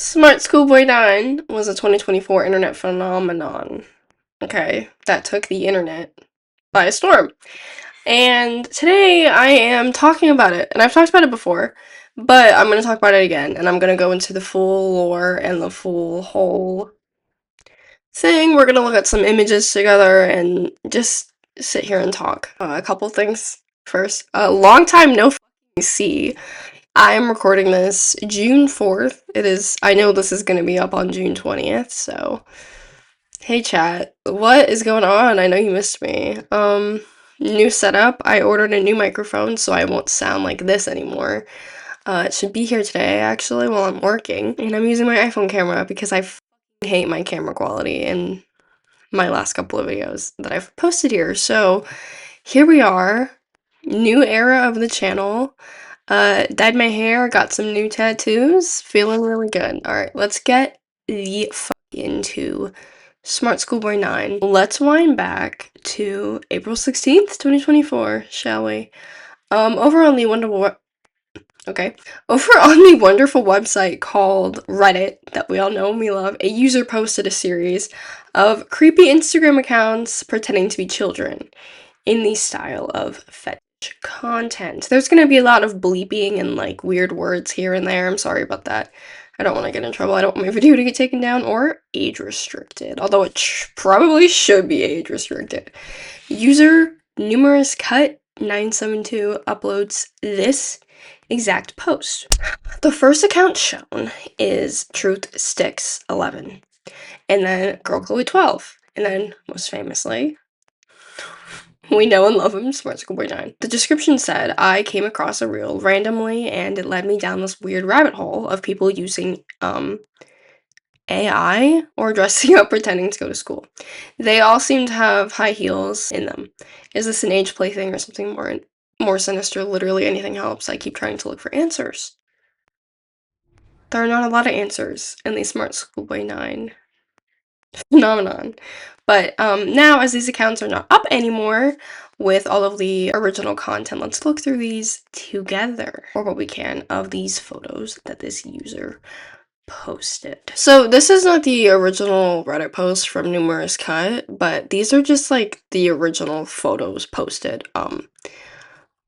Smartschoolboy9 was a 2024 internet phenomenon. Okay, that took the internet by storm. And today I am talking about it, and I've talked about it before, but I'm going to talk about it again, and I'm going to go into the full lore and the full whole thing. We're going to look at some images together and just sit here and talk. A couple things first. A long time no fucking see. I am recording this June 4th. I know this is going to be up on June 20th, so hey chat, what is going on? I know you missed me. New setup. I ordered a new microphone so I won't sound like this anymore. It should be here today actually while I'm working, and I'm using my iPhone camera because I hate my camera quality in my last couple of videos that I've posted here. So here we are, new era of the channel. Dyed my hair, got some new tattoos, feeling really good. Alright, let's get the fuck into smartschoolboy9. Let's wind back to April 16th, 2024, shall we? Over on the wonderful website called Reddit, that we all know and we love, a user posted a series of creepy Instagram accounts pretending to be children in the style of fetish content. There's gonna be a lot of bleeping and like weird words here and there. I'm sorry about that. I don't want to get in trouble. I don't want my video to get taken down or age restricted, although it probably should be age restricted. User numerous cut 972 uploads this exact post. The first account shown is Truth Sticks 11, and then Girl Chloe 12, and then most famously, we know and love him, smartschoolboy9. The description said, I came across a reel randomly and it led me down this weird rabbit hole of people using AI or dressing up pretending to go to school. They all seem to have high heels in them. Is this an age plaything or something more sinister? Literally anything helps. I keep trying to look for answers. There are not a lot of answers in the smartschoolboy9 phenomenon. But now, as these accounts are not up anymore with all of the original content, let's look through these together, or what we can, of these photos that this user posted. So this is not the original Reddit post from Numerous Cut, but these are just like the original photos posted on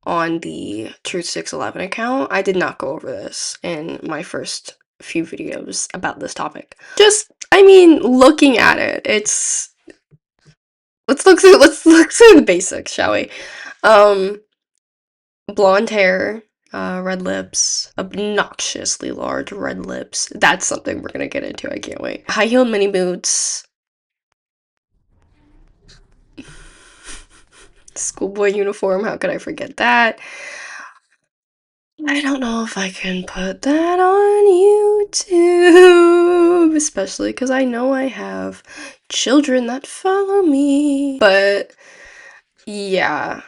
the Truth611 account. I did not go over this in my first few videos about this topic. I mean, looking at it, let's look through the basics, shall we? Blonde hair, red lips, obnoxiously large red lips. That's something we're gonna get into, I can't wait. High-heeled mini boots. Schoolboy uniform, how could I forget that? I don't know if I can put that on YouTube, especially because I know I have children that follow me. But yeah,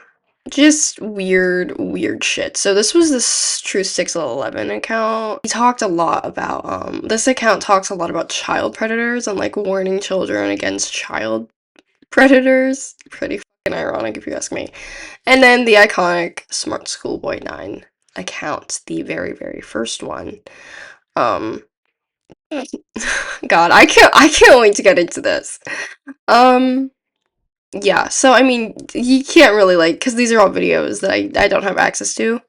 just weird shit. So this was this Truth611 account. He talked a lot about, this account talks a lot about child predators and like warning children against child predators. Pretty fucking ironic if you ask me. And then the iconic smartschoolboy9 account, the very first one. God, I can't wait to get into this. Yeah, so I mean, you can't really like, because these are all videos that I don't have access to.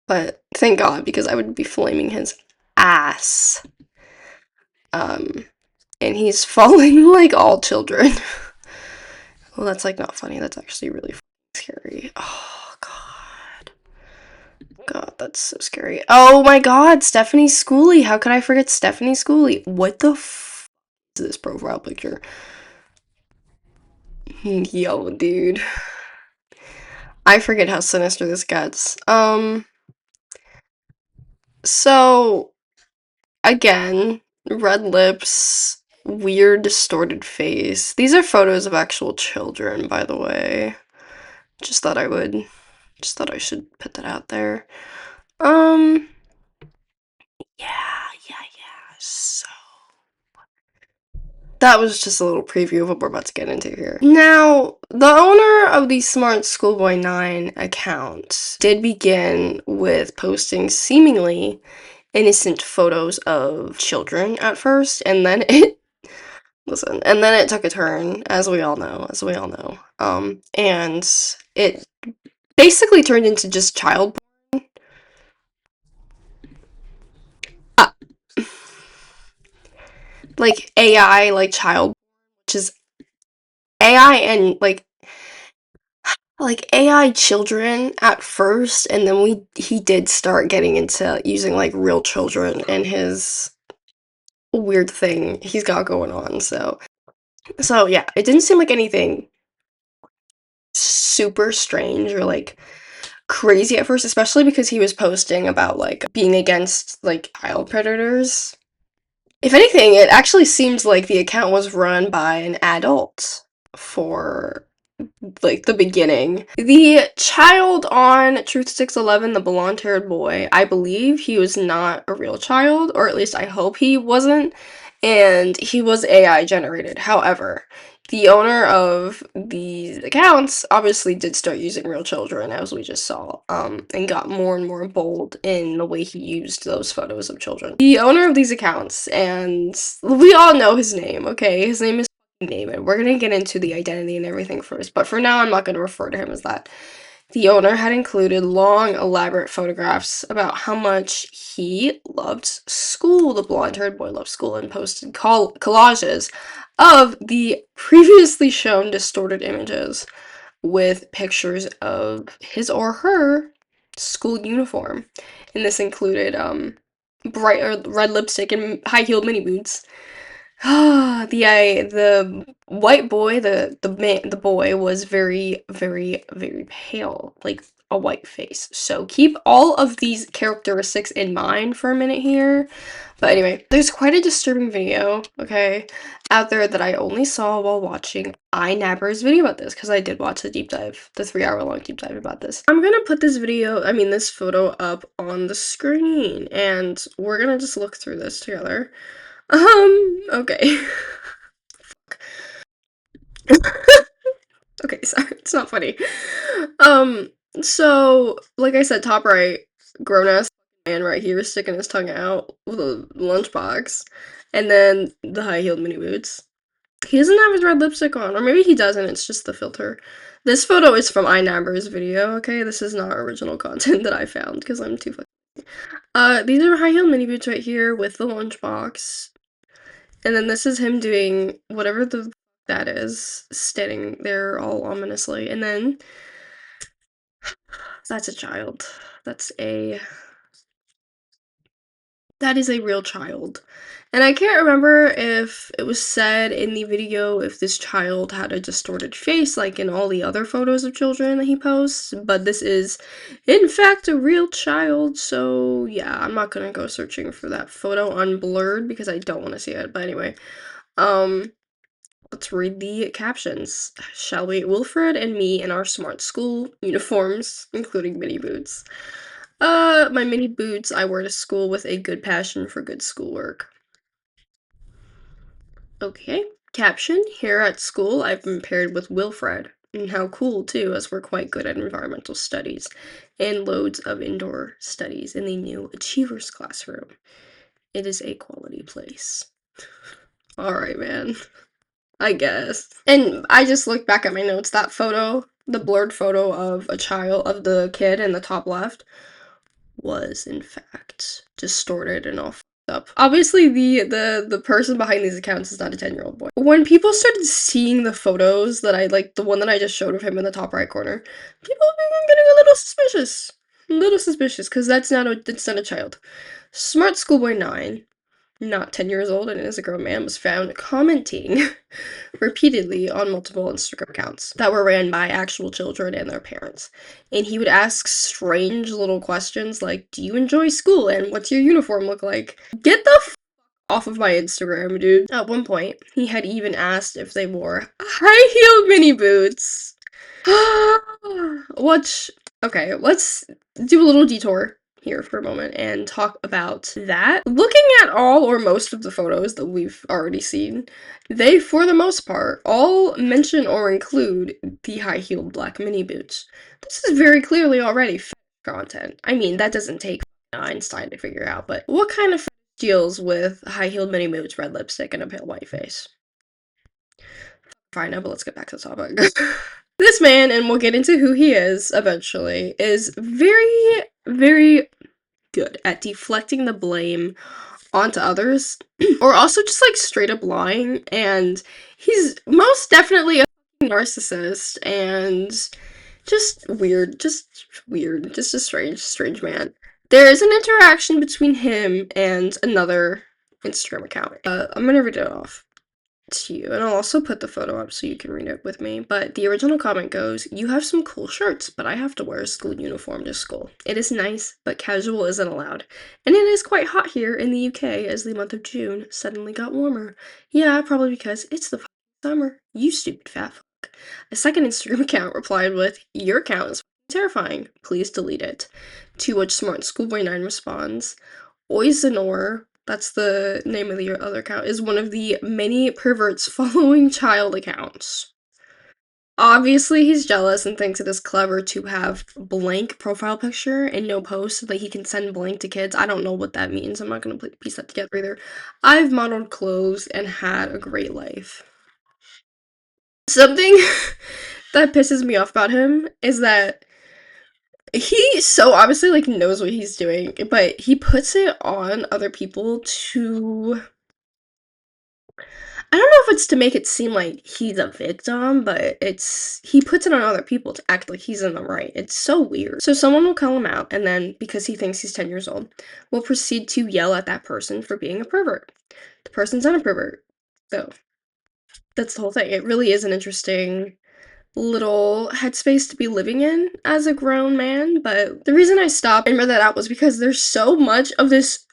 But thank God, because I would be flaming his ass. And he's falling like all children. Well, that's like not funny. That's actually really scary. Oh God. God, that's so scary. Oh my God, Stephanie Schooley. How could I forget Stephanie Schooley? What the f is this profile picture? Yo, dude. I forget how sinister this gets. So, again, red lips, weird distorted face. These are photos of actual children, by the way. Just thought I should put that out there. Yeah, so that was just a little preview of what we're about to get into here. Now, the owner of the smartschoolboy9 account did begin with posting seemingly innocent photos of children at first, and then it and then it took a turn, as we all know, and it basically turned into just child uh, like AI, like child, which is AI and like AI children at first, and then he did start getting into using like real children in his weird thing he's got going on. So yeah, it didn't seem like anything super strange or like crazy at first, especially because he was posting about like being against like child predators. If anything, it actually seems like the account was run by an adult for like the beginning. The child on Truth611, the blonde-haired boy, I believe he was not a real child, or at least I hope he wasn't, and he was AI generated. However, the owner of these accounts obviously did start using real children, as we just saw, and got more and more bold in the way he used those photos of children. The owner of these accounts, and we all know his name, okay? His name is Name It. We're gonna get into the identity and everything first, but for now I'm not gonna refer to him as that. The owner had included long, elaborate photographs about how much he loved school. The blonde-haired boy loved school, and posted collages of the previously shown distorted images with pictures of his or her school uniform. And this included bright red lipstick and high-heeled mini boots. The white boy, the boy was very, very, very pale, like a white face. So keep all of these characteristics in mind for a minute here. But anyway, there's quite a disturbing video, okay, out there that I only saw while watching iNabber's video about this, because I did watch the deep dive, the 3-hour-long deep dive about this. I'm gonna put this this photo up on the screen, and we're gonna just look through this together. Okay. Okay, sorry, it's not funny. So, like I said, top right, grown-ass man right here sticking his tongue out with a lunchbox, and then the high-heeled mini boots. He doesn't have his red lipstick on, or maybe he doesn't, it's just the filter. This photo is from iNabber's video, okay? This is not original content that I found, because I'm too fucking... These are high-heeled mini boots right here with the lunchbox. And then this is him doing whatever that is, standing there all ominously. And then that's a child. That is a real child. And I can't remember if it was said in the video if this child had a distorted face like in all the other photos of children that he posts, but this is in fact a real child, so yeah, I'm not gonna go searching for that photo unblurred because I don't want to see it. But anyway, let's read the captions, shall we? Wilfred and me in our smart school uniforms, including mini boots. My mini boots I wear to school with a good passion for good schoolwork. Okay. Caption, here at school I've been paired with Wilfred. And how cool, too, as we're quite good at environmental studies and loads of indoor studies in the new Achievers classroom. It is a quality place. Alright, man. I guess. And I just looked back at my notes. That photo, the blurred photo of the kid in the top left, was in fact distorted and all fucked up. Obviously, the person behind these accounts is not a 10-year-old boy. When people started seeing the photos that I like, the one that I just showed of him in the top right corner, people began getting a little suspicious. Because that's not a child. Smartschoolboy9, not 10 years old and is a grown man, was found commenting repeatedly on multiple Instagram accounts that were ran by actual children and their parents. And he would ask strange little questions like, do you enjoy school and what's your uniform look like? Get the f off of my Instagram, dude. At one point, he had even asked if they wore high-heeled mini boots. Okay, let's do a little detour here for a moment and talk about that. Looking at all or most of the photos that we've already seen, they, for the most part, all mention or include the high-heeled black mini boots. This is very clearly already content. I mean, that doesn't take Einstein to figure out, but what kind of deals with high-heeled mini boots, red lipstick, and a pale white face? Fine, but let's get back to the topic. This man, and we'll get into who he is eventually, is very, very good at deflecting the blame onto others, or also just like straight up lying, and he's most definitely a narcissist and just weird, just a strange man. There is an interaction between him and another Instagram account. I'm gonna read it off to you, and I'll also put the photo up so you can read it with me. But the original comment goes, "You have some cool shirts, but I have to wear a school uniform to school. It is nice, but casual isn't allowed. And it is quite hot here in the UK as the month of June suddenly got warmer. Yeah, probably because it's the summer. You stupid fat fuck." A second Instagram account replied with, "Your account is terrifying. Please delete it." To which smartschoolboy9 responds, "Oisenor," that's the name of the other account, "is one of the many perverts following child accounts." Obviously, he's jealous and thinks it is clever to have blank profile picture and no post so that he can send blank to kids. I don't know what that means. I'm not going to piece that together either. I've modeled clothes and had a great life. Something that pisses me off about him is that he so obviously like knows what he's doing, but he puts it on other people to, I don't know if it's to make it seem like he's a victim, but he puts it on other people to act like he's in the right. It's so weird. So someone will call him out, and then, because he thinks he's 10 years old, will proceed to yell at that person for being a pervert. The person's not a pervert, though. That's the whole thing. It really is an interesting little headspace to be living in as a grown man, but the reason I stopped and read that out was because there's so much of this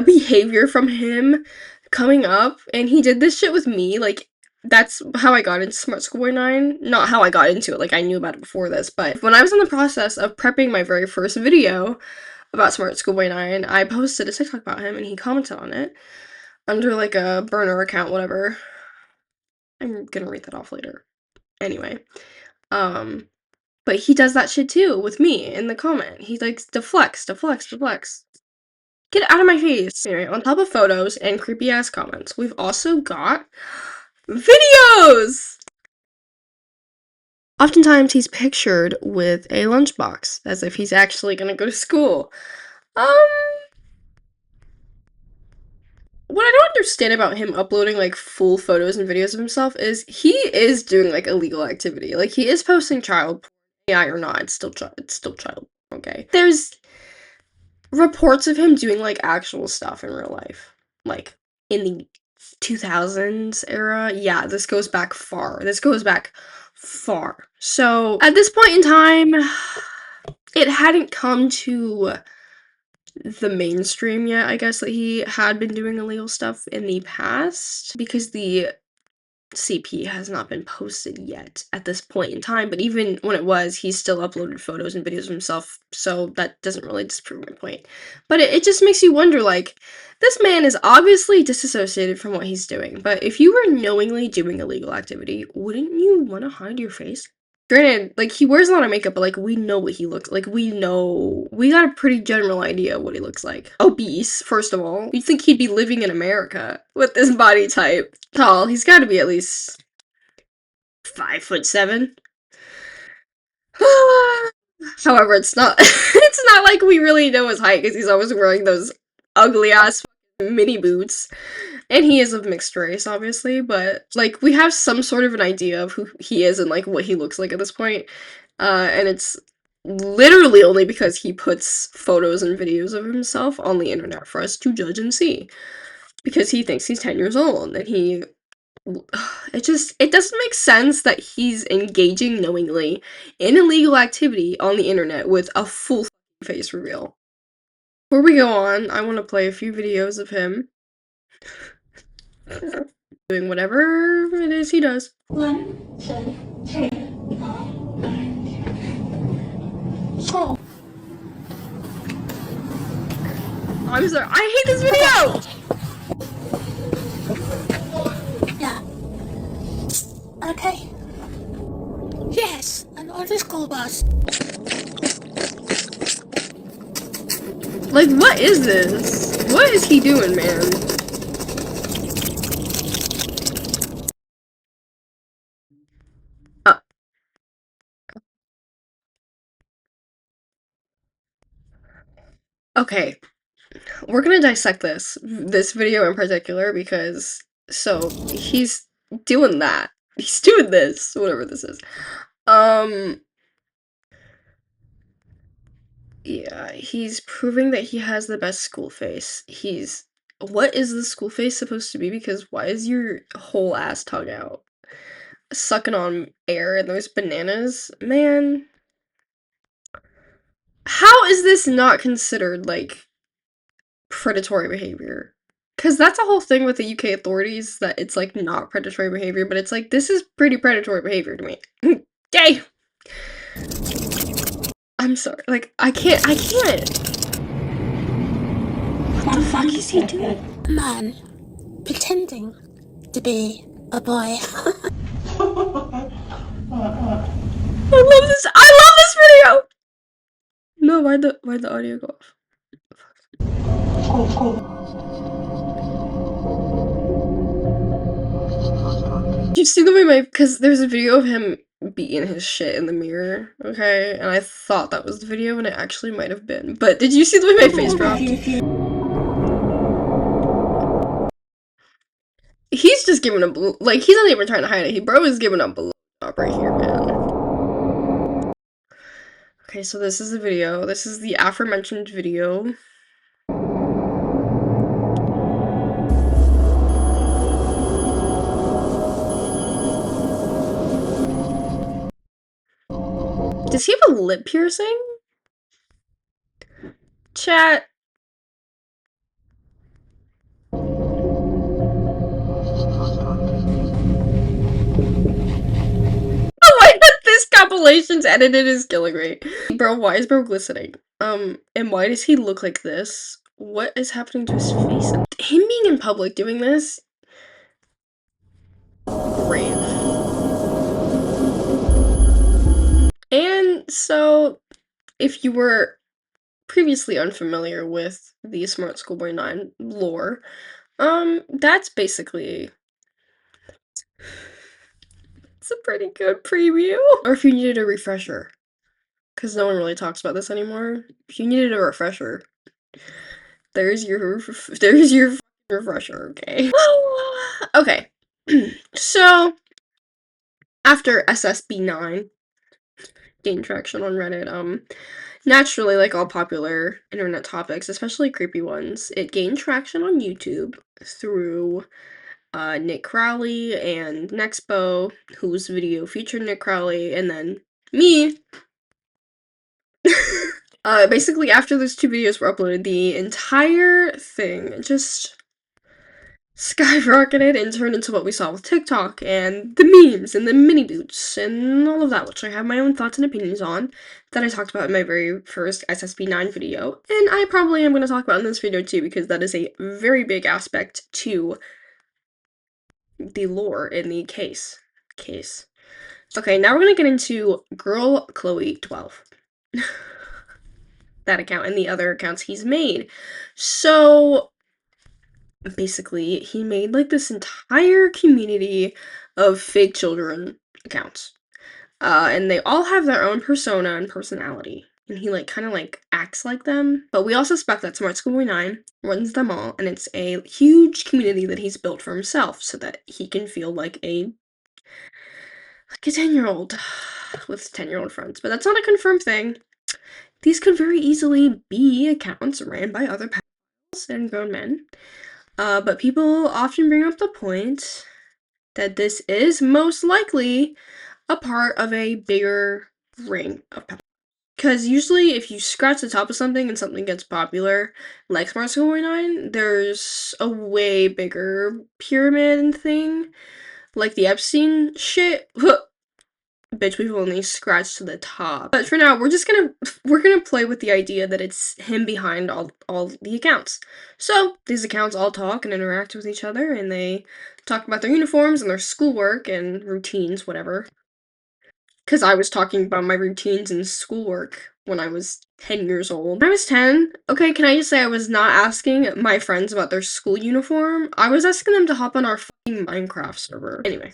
behavior from him coming up, and he did this shit with me. Like, that's how I got into smartschoolboy9. Not how I got into it, like I knew about it before this, but when I was in the process of prepping my very first video about smartschoolboy9, I posted a TikTok about him and he commented on it under like a burner account, whatever. I'm gonna read that off later. Anyway, but he does that shit too with me in the comment. He like deflects. Get out of my face! Anyway, on top of photos and creepy ass comments, we've also got videos! Oftentimes he's pictured with a lunchbox, as if he's actually gonna go to school. What I don't understand about him uploading like full photos and videos of himself is he is doing like illegal activity. Like, he is posting child porn, AI or not, it's still child, okay? There's reports of him doing like actual stuff in real life, like in the 2000s era. Yeah, this goes back far. So at this point in time, it hadn't come to the mainstream yet, I guess, that he had been doing illegal stuff in the past, because the CP has not been posted yet at this point in time, but even when it was, he still uploaded photos and videos of himself, so that doesn't really disprove my point. But it just makes you wonder, like, this man is obviously disassociated from what he's doing, but if you were knowingly doing illegal activity, wouldn't you want to hide your face? Granted, like, he wears a lot of makeup, but, like, we know what he looks like. We got a pretty general idea of what he looks like. Obese, first of all. You'd think he'd be living in America with this body type. Tall, he's gotta be at least 5'7". However, it's not it's not like we really know his height, because he's always wearing those ugly ass mini boots. And he is of mixed race, obviously, but, like, we have some sort of an idea of who he is and, like, what he looks like at this point. And it's literally only because he puts photos and videos of himself on the internet for us to judge and see. Because he thinks he's 10 years old, and it doesn't make sense that he's engaging knowingly in illegal activity on the internet with a full face reveal. Before we go on, I want to play a few videos of him doing whatever it is he does. 1, 2, 3, 4. I'm sorry, I hate this video! Yeah. Okay. Yes, and on the school bus. Like, what is this? What is he doing, man? Uh, okay, we're gonna dissect this video in particular because he's doing that. He's doing this, whatever this is. Um, yeah, he's proving that he has the best school face. What is the school face supposed to be? Because why is your whole ass tongue out? Sucking on air and those bananas? Man, how is this not considered, like, predatory behavior? Because that's a whole thing with the UK authorities, that it's, like, not predatory behavior, but it's like, this is pretty predatory behavior to me. Gay! I'm sorry, like, I can't. What the fuck is he doing? A man pretending to be a boy. I love this video! No, why'd the audio go off? Did you see the way because there's a video of him beating his shit in the mirror, okay? And I thought that was the video, and it actually might have been. But did you see the way my face dropped? He's just giving a like, he's not even trying to hide it. Bro is giving a blow up right here, man. Okay, so this is the video. This is the aforementioned video. Does he have a lip piercing? Chat. Oh my god, this compilation's edited is killing me. Bro, why is bro glistening? And why does he look like this? What is happening to his face? Him being in public doing this? Grave. And so, if you were previously unfamiliar with the Smart Schoolboy 9 lore, that's basically, it's a pretty good preview. Or if you needed a refresher, because no one really talks about this anymore. If you needed a refresher, there's your refresher, okay? Okay, so after SSB9 gained traction on Reddit, naturally, like all popular internet topics, especially creepy ones, it gained traction on YouTube through Nick Crowley and Nexpo, whose video featured Nick Crowley, and then me. Basically, after those two videos were uploaded, the entire thing just skyrocketed and turned into what we saw with TikTok and the memes and the mini boots and all of that, which I have my own thoughts and opinions on that I talked about in my very first SSB9 video, and I probably am going to talk about in this video too, because that is a very big aspect to the lore in the case. Okay, now we're going to get into Girl Chloe 12. That account and the other accounts he's made. So basically, he made like this entire community of fake children accounts. And they all have their own persona and personality. And he like kind of like acts like them. But we all suspect that smartschoolboy9 runs them all, and it's a huge community that he's built for himself so that he can feel like a 10-year-old with 10-year-old friends. But that's not a confirmed thing. These could very easily be accounts ran by other pedophiles and grown men. But people often bring up the point that this is most likely a part of a bigger ring of pedophiles. Because usually if you scratch the top of something and something gets popular, like Smart School 9, there's a way bigger pyramid thing. Like the Epstein shit. Bitch, we've only scratched to the top. But for now, we're gonna play with the idea that it's him behind all the accounts. So these accounts all talk and interact with each other, and they talk about their uniforms and their schoolwork and routines, whatever. Because I was talking about my routines and schoolwork when I was 10 years old. When I was 10, okay, can I just say I was not asking my friends about their school uniform? I was asking them to hop on our fucking Minecraft server. Anyway,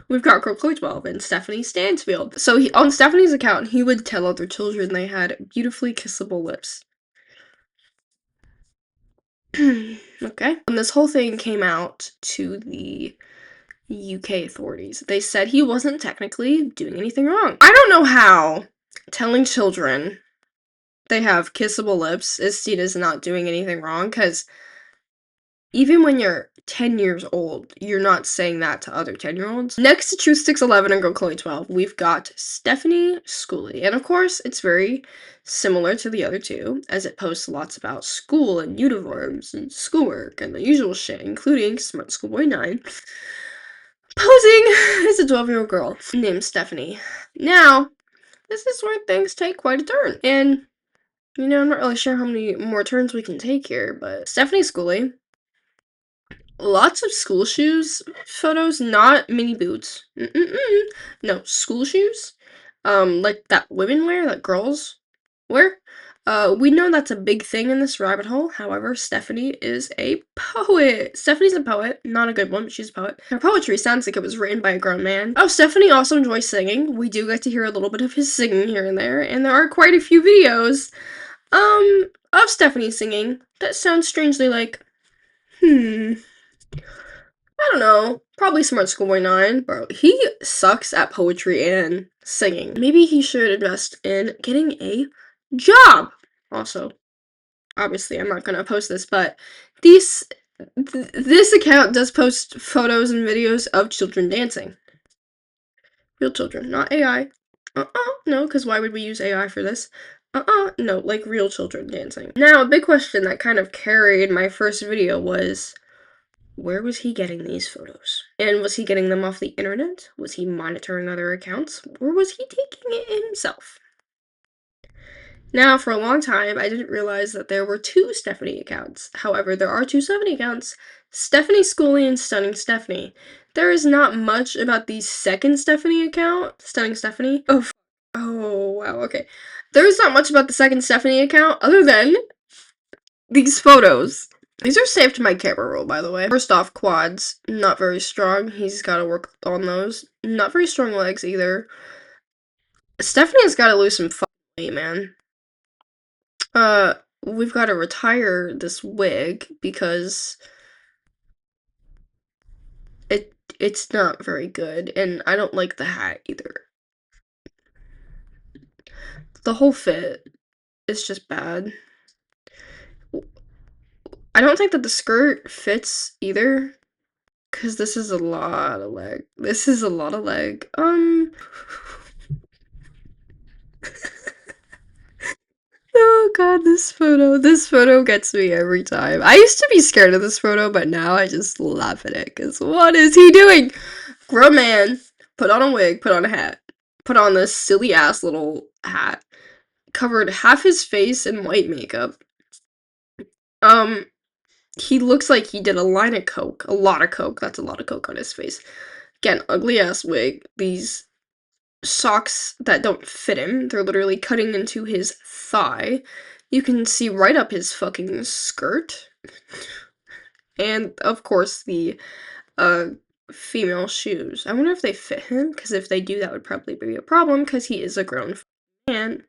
we've got Chloe 12 and Stephanie Stansfield. So on Stephanie's account, he would tell other children they had beautifully kissable lips. Okay. When this whole thing came out to the UK authorities, they said he wasn't technically doing anything wrong. I don't know how telling children they have kissable lips is seen as not doing anything wrong, because even when you're 10 years old, you're not saying that to other 10-year-olds. Next to Truth 611 and Girl Chloe 12, we've got Stephanie Schooley. And of course, it's very similar to the other two, as it posts lots about school and uniforms and schoolwork and the usual shit, including smartschoolboy9 posing as a 12-year-old girl named Stephanie. Now, this is where things take quite a turn. And, I'm not really sure how many more turns we can take here, but Stephanie Schooley, lots of school shoes photos, not mini boots. No, school shoes. Like that women wear, that girls wear. We know that's a big thing in this rabbit hole. However, Stephanie is a poet. Stephanie's a poet. Not a good one, but she's a poet. Her poetry sounds like it was written by a grown man. Oh, Stephanie also enjoys singing. We do get to hear a little bit of his singing here and there, and there are quite a few videos, of Stephanie singing that sound strangely like, I don't know, probably Smart Schoolboy 9, bro. He sucks at poetry and singing. Maybe he should invest in getting a job. Also, obviously, I'm not gonna post this, but this account does post photos and videos of children dancing. Real children, not AI. No, because why would we use AI for this? No, like real children dancing. Now, a big question that kind of carried my first video was, where was he getting these photos? And was he getting them off the internet? Was he monitoring other accounts? Or was he taking it himself? Now, for a long time, I didn't realize that there were two Stephanie accounts. However, there are two Stephanie accounts, Stephanie Schooley and Stunning Stephanie. There is not much about the second Stephanie account, Stunning Stephanie. Oh, wow, okay. There's not much about the second Stephanie account other than these photos. These are saved to my camera roll, by the way. First off, quads, not very strong. He's got to work on those. Not very strong legs either. Stephanie has got to lose some fucking weight, man. We've got to retire this wig because it's not very good, and I don't like the hat either. The whole fit is just bad. I don't think that the skirt fits either, because this is a lot of leg. This is a lot of leg. Oh god, this photo gets me every time. I used to be scared of this photo, but now I just laugh at it, because what is he doing? Grown man, put on a wig, put on a hat, put on this silly ass little hat, covered half his face in white makeup. He looks like he did a line of coke, a lot of coke, that's a lot of coke on his face. Again, ugly ass wig, these socks that don't fit him. They're literally cutting into his thigh. You can see right up his fucking skirt. And, of course, the, female shoes. I wonder if they fit him, because if they do, that would probably be a problem, because he is a grown man.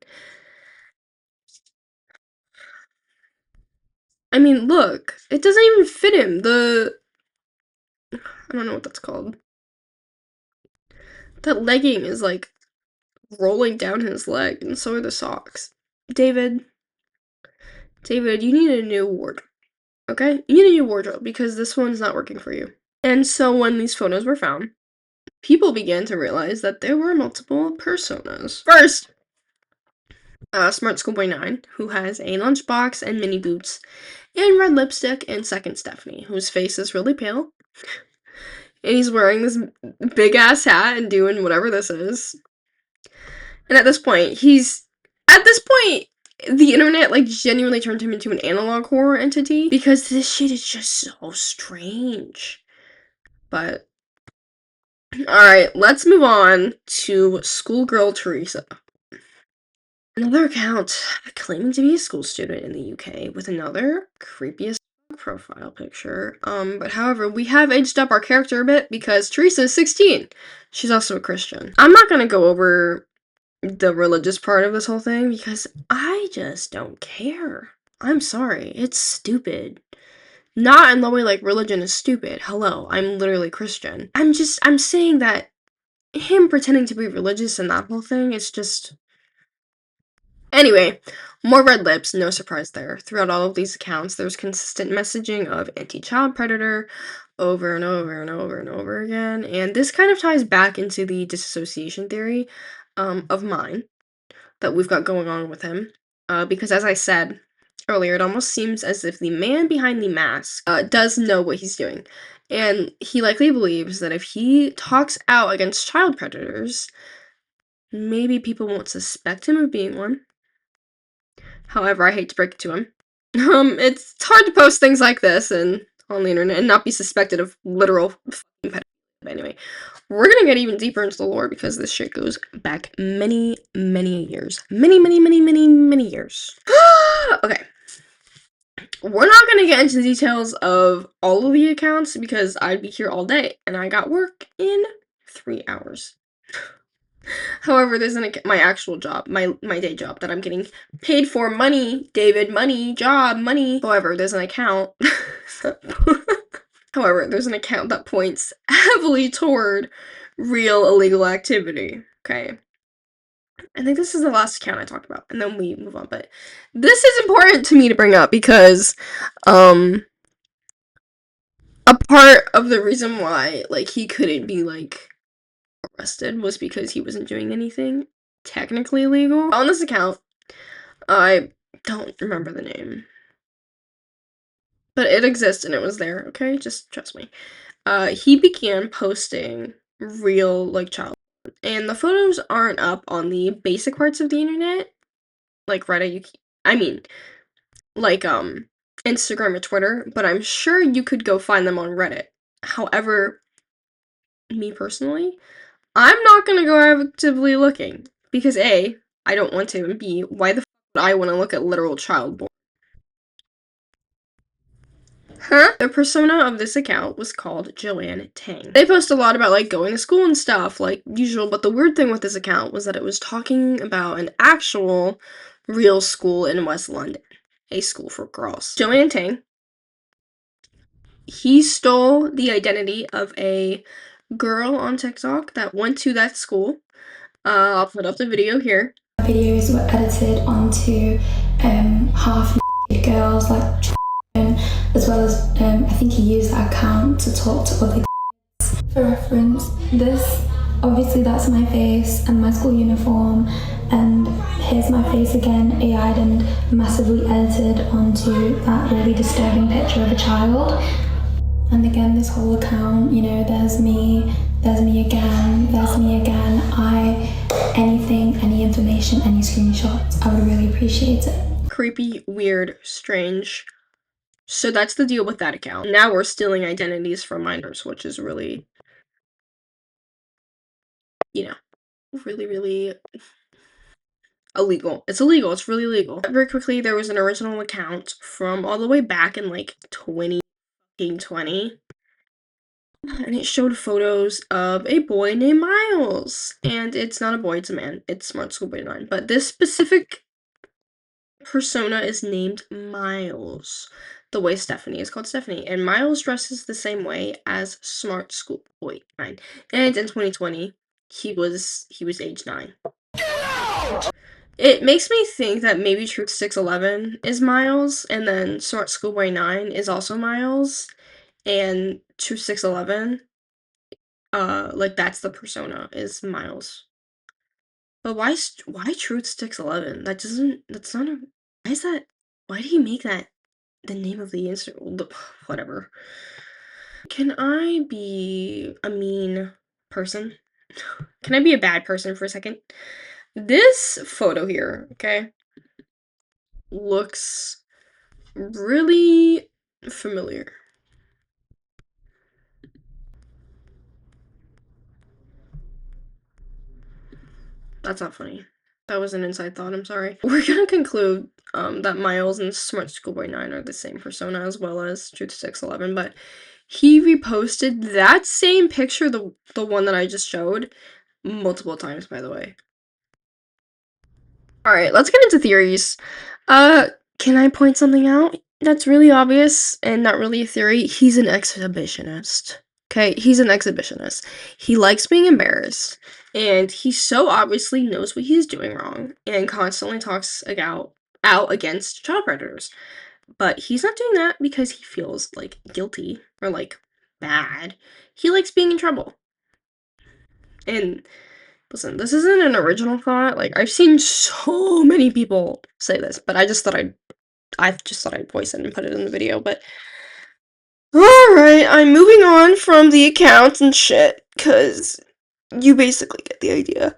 I mean, look. It doesn't even fit him. I don't know what that's called. That legging is, like, rolling down his leg, and so are the socks. David, you need a new wardrobe, okay? You need a new wardrobe, because this one's not working for you. And so when these photos were found, people began to realize that there were multiple personas. First, Smart Schoolboy 9, who has a lunchbox and mini boots, and red lipstick, and second Stephanie, whose face is really pale. And he's wearing this big ass hat and doing whatever this is. And at this point, the internet, like, genuinely turned him into an analog horror entity, because this shit is just so strange. But, alright, let's move on to schoolgirl Teresa. Another account claiming to be a school student in the UK with another creepiest profile picture. But however, we have aged up our character a bit because Teresa is 16. She's also a Christian. I'm not gonna go over the religious part of this whole thing because I just don't care. I'm sorry. It's stupid. Not in the way like religion is stupid. Hello, I'm literally Christian. I'm saying that him pretending to be religious and that whole thing is just. Anyway, more red lips, no surprise there. Throughout all of these accounts, there's consistent messaging of anti-child predator over and over and over and over again, and this kind of ties back into the disassociation theory of mine that we've got going on with him. Because as I said earlier, it almost seems as if the man behind the mask does know what he's doing. And he likely believes that if he talks out against child predators, maybe people won't suspect him of being one. However, I hate to break it to him. It's hard to post things like this and on the internet and not be suspected of literal pedophilia. Anyway, we're gonna get even deeper into the lore because this shit goes back many, many years. Many, many, many, many, many years. Okay. We're not gonna get into the details of all of the accounts because I'd be here all day and I got work in 3 hours. However, there's my actual job, my day job that I'm getting paid for. Money, David, money, job, money. However, there's an account. However, there's an account that points heavily toward real illegal activity. Okay. I think this is the last account I talked about, and then we move on. But this is important to me to bring up because, a part of the reason why, like, he couldn't be, like, arrested was because he wasn't doing anything technically illegal. On this account, I don't remember the name, but it exists and it was there, okay? Just trust me. He began posting real, like, child, and the photos aren't up on the basic parts of the internet, like Reddit, I mean, like, Instagram or Twitter, but I'm sure you could go find them on Reddit. However, me personally, I'm not gonna go actively looking because A, I don't want to, and B, why the f would I want to look at literal child porn? Huh? The persona of this account was called Joanne Tang. They post a lot about like going to school and stuff like usual, but the weird thing with this account was that it was talking about an actual real school in West London, a school for girls. Joanne Tang, he stole the identity of a girl on TikTok that went to that school. I'll put up the video here. Videos were edited onto half girls, like, as well as I think he used that account to talk to other kids. For reference, this, obviously that's my face and my school uniform, and here's my face again, AI'd and massively edited onto that really disturbing picture of a child. And again, this whole account, you know, there's me again, anything, any information, any screenshots, I would really appreciate it. Creepy, weird, strange. So that's the deal with that account. Now we're stealing identities from minors, which is really, you know, really, really illegal. It's illegal. It's really illegal. Very quickly, there was an original account from all the way back in like 2020. And it showed photos of a boy named Miles. And it's not a boy, it's a man. It's smartschoolboy9. But this specific persona is named Miles. The way Stephanie is called Stephanie. And Miles dresses the same way as smartschoolboy9. And in 2020, he was age 9. It makes me think that maybe Truth611 is Miles, and then smartschoolboy9 is also Miles, and Truth611, like that's the persona, is Miles. But why Truth611? That's not a, why is that, why did he make that the name of the whatever. Can I be a mean person? Can I be a bad person for a second? This photo here, okay, looks really familiar. That's not funny. That was an inside thought, I'm sorry. We're gonna conclude that Miles and smartschoolboy9 are the same persona as well as Truth611, but he reposted that same picture, the one that I just showed, multiple times, by the way. Alright, let's get into theories. Can I point something out that's really obvious and not really a theory? He's an exhibitionist. Okay, he's an exhibitionist. He likes being embarrassed, and he so obviously knows what he's doing wrong and constantly talks out against child predators. But he's not doing that because he feels like guilty or like bad. He likes being in trouble. And listen, this isn't an original thought. Like, I've seen so many people say this, but I just thought I'd voice it and put it in the video, but alright, I'm moving on from the account and shit, cause you basically get the idea.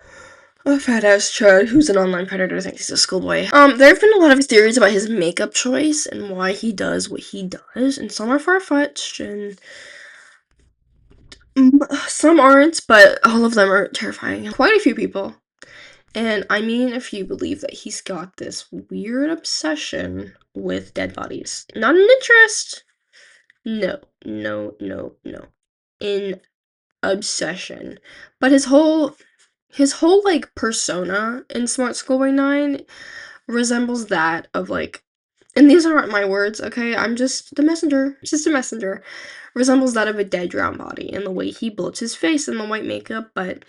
A fat-ass chud who's an online predator thinks he's a schoolboy. There have been a lot of theories about his makeup choice and why he does what he does, and some are far-fetched, and some aren't, but all of them are terrifying. Quite a few people. And I mean, if you believe that he's got this weird obsession with dead bodies. Not an interest. No. In obsession. But his whole like persona in smartschoolboy9 resembles that of like, and these aren't my words, okay? I'm just the messenger. Just a messenger. Resembles that of a dead drowned body in the way he bloats his face in the white makeup, but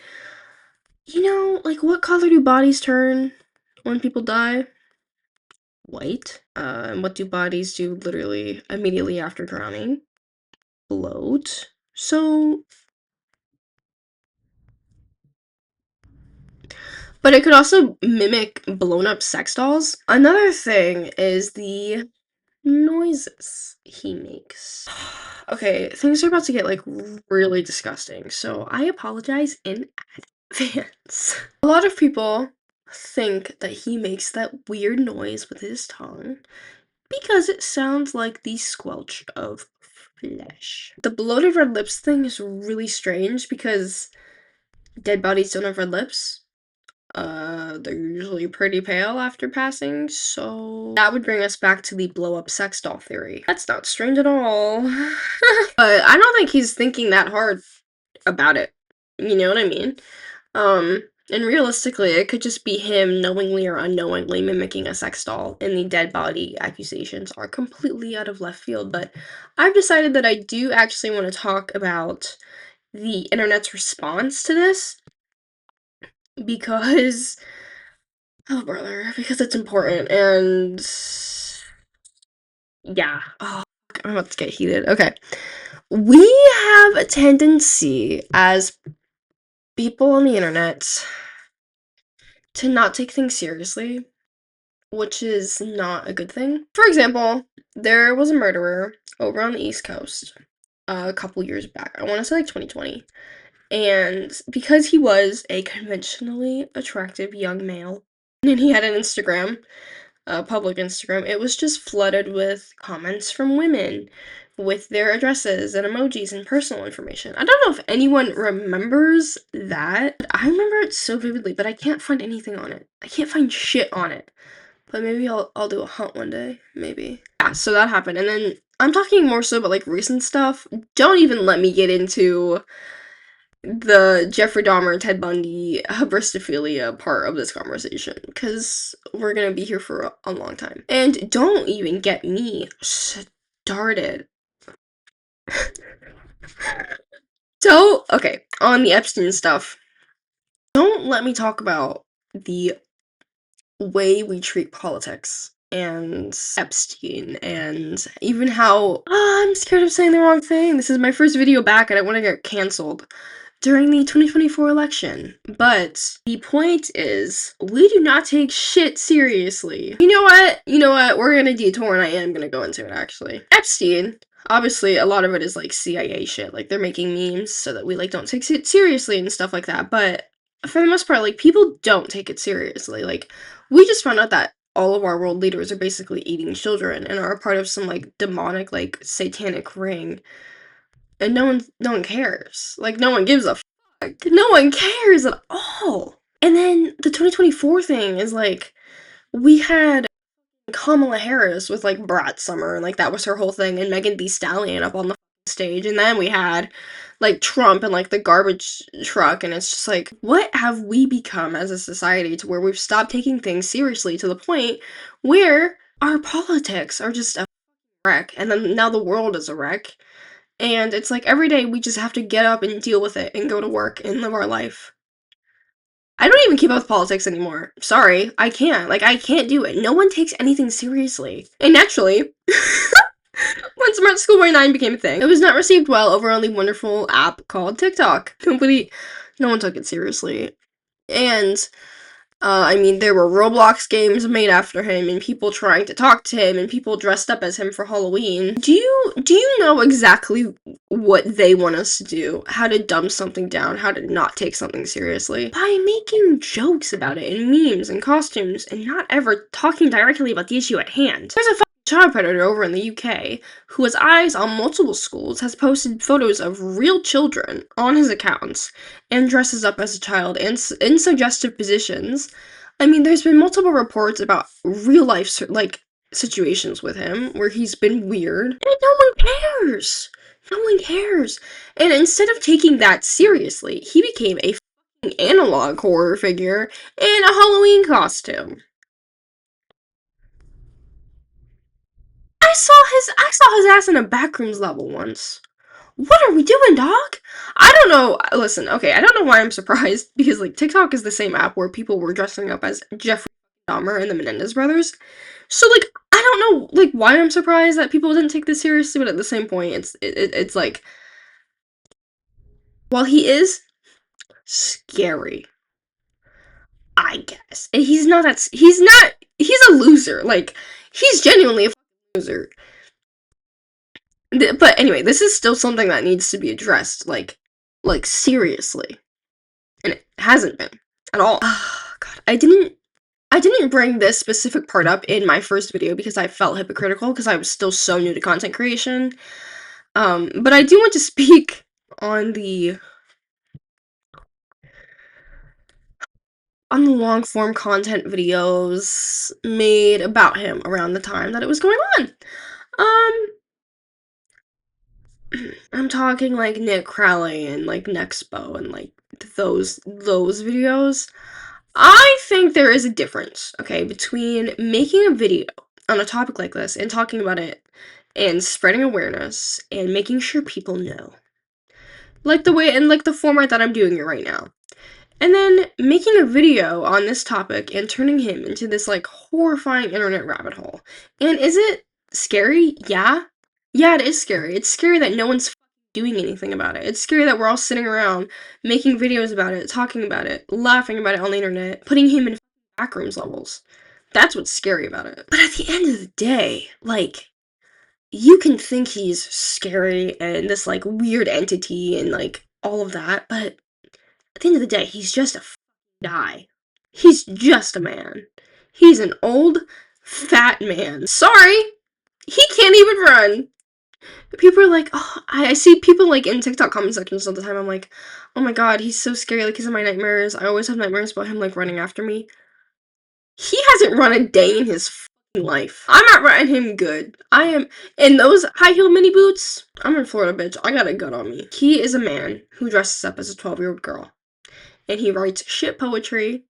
you know, like, what color do bodies turn when people die? White. And what do bodies do literally immediately after drowning? Bloat. So, but it could also mimic blown up sex dolls. Another thing is the noises he makes. Okay, things are about to get like really disgusting, so I apologize in advance. A lot of people think that he makes that weird noise with his tongue because it sounds like the squelch of flesh. The bloated red lips thing is really strange because dead bodies don't have red lips. They're usually pretty pale after passing, so that would bring us back to the blow-up sex doll theory. That's not strange at all. But I don't think he's thinking that hard about it. You know what I mean? And realistically, it could just be him knowingly or unknowingly mimicking a sex doll, and the dead body accusations are completely out of left field, but I've decided that I do actually want to talk about the internet's response to this, because oh brother, because it's important, and yeah. Oh, I'm about to get heated. Okay. We have a tendency as people on the internet to not take things seriously, which is not a good thing. For example, there was a murderer over on the East Coast a couple years back. I want to say like 2020. And because he was a conventionally attractive young male, and he had an Instagram, a public Instagram, it was just flooded with comments from women with their addresses and emojis and personal information. I don't know if anyone remembers that. I remember it so vividly, but I can't find anything on it. I can't find shit on it. But maybe I'll do a hunt one day, maybe. Yeah, so that happened. And then I'm talking more so about like recent stuff. Don't even let me get into the Jeffrey Dahmer and Ted Bundy hybristophilia part of this conversation, because we're gonna be here for a long time. And don't even get me started. Okay, on the Epstein stuff, don't let me talk about the way we treat politics and Epstein, and even how I'm scared of saying the wrong thing. This is my first video back and I want to get canceled during the 2024 election. But the point is, we do not take shit seriously. You know what? We're gonna detour and I am gonna go into it actually. Epstein, obviously a lot of it is like CIA shit. Like they're making memes so that we like don't take it seriously and stuff like that. But for the most part, like people don't take it seriously. Like we just found out that all of our world leaders are basically eating children and are a part of some like demonic like satanic ring. And no one cares. Like, no one gives a fuck. No one cares at all. And then the 2024 thing is like, we had Kamala Harris with like Brat Summer, and like that was her whole thing, and Megan Thee Stallion up on the stage, and then we had like Trump and like the garbage truck, and it's just like, what have we become as a society to where we've stopped taking things seriously to the point where our politics are just a wreck, and then now the world is a wreck, and it's like every day we just have to get up and deal with it and go to work and live our life. I don't even keep up with politics anymore. Sorry, I can't. Like, I can't do it. No one takes anything seriously. And naturally, when smartschoolboy9 became a thing, it was not received well over on the wonderful app called TikTok. No one took it seriously. And I mean, there were Roblox games made after him, and people trying to talk to him, and people dressed up as him for Halloween. Do you know exactly what they want us to do? How to dumb something down, how to not take something seriously? By making jokes about it, and memes, and costumes, and not ever talking directly about the issue at hand. There's a fucking child predator over in the UK who has eyes on multiple schools, has posted photos of real children on his accounts, and dresses up as a child in suggestive positions. I mean, there's been multiple reports about real life like situations with him where he's been weird, and no one cares. No one cares. And instead of taking that seriously, he became a fucking analog horror figure in a Halloween costume. I saw his ass in a backrooms level once. What are we doing, dog? I don't know. Listen, okay, I don't know why I'm surprised, because like TikTok is the same app where people were dressing up as Jeffrey Dahmer and the Menendez brothers. So like, I don't know like why I'm surprised that people didn't take this seriously, but at the same point, it's like, while he is scary, I guess, and he's he's a loser. Like, he's genuinely a loser. But anyway, this is still something that needs to be addressed, like seriously, and it hasn't been at all. Oh, God, I didn't bring this specific part up in my first video because I felt hypocritical because I was still so new to content creation. But I do want to speak on the long form content videos made about him around the time that it was going on. I'm talking like Nick Crowley and like Nexpo and like those videos. I think there is a difference, okay, between making a video on a topic like this and talking about it and spreading awareness and making sure people know. Like the way and like the format that I'm doing it right now. And then making a video on this topic and turning him into this like horrifying internet rabbit hole. And is it scary? Yeah. Yeah, it is scary. It's scary that no one's doing anything about it. It's scary that we're all sitting around making videos about it, talking about it, laughing about it on the internet, putting him in backrooms levels. That's what's scary about it. But at the end of the day, like, you can think he's scary and this like weird entity and like all of that, but at the end of the day, he's just a guy. He's just a man. He's an old, fat man. Sorry, he can't even run. People are like, oh, I see people like in TikTok comment sections all the time. I'm like, oh my god, he's so scary. Like, he's in my nightmares. I always have nightmares about him like running after me. He hasn't run a day in his life. I'm not running him good. I am in those high heel mini boots. I'm in Florida, bitch. I got a gun on me. He is a man who dresses up as a 12-year-old girl. And he writes shit poetry,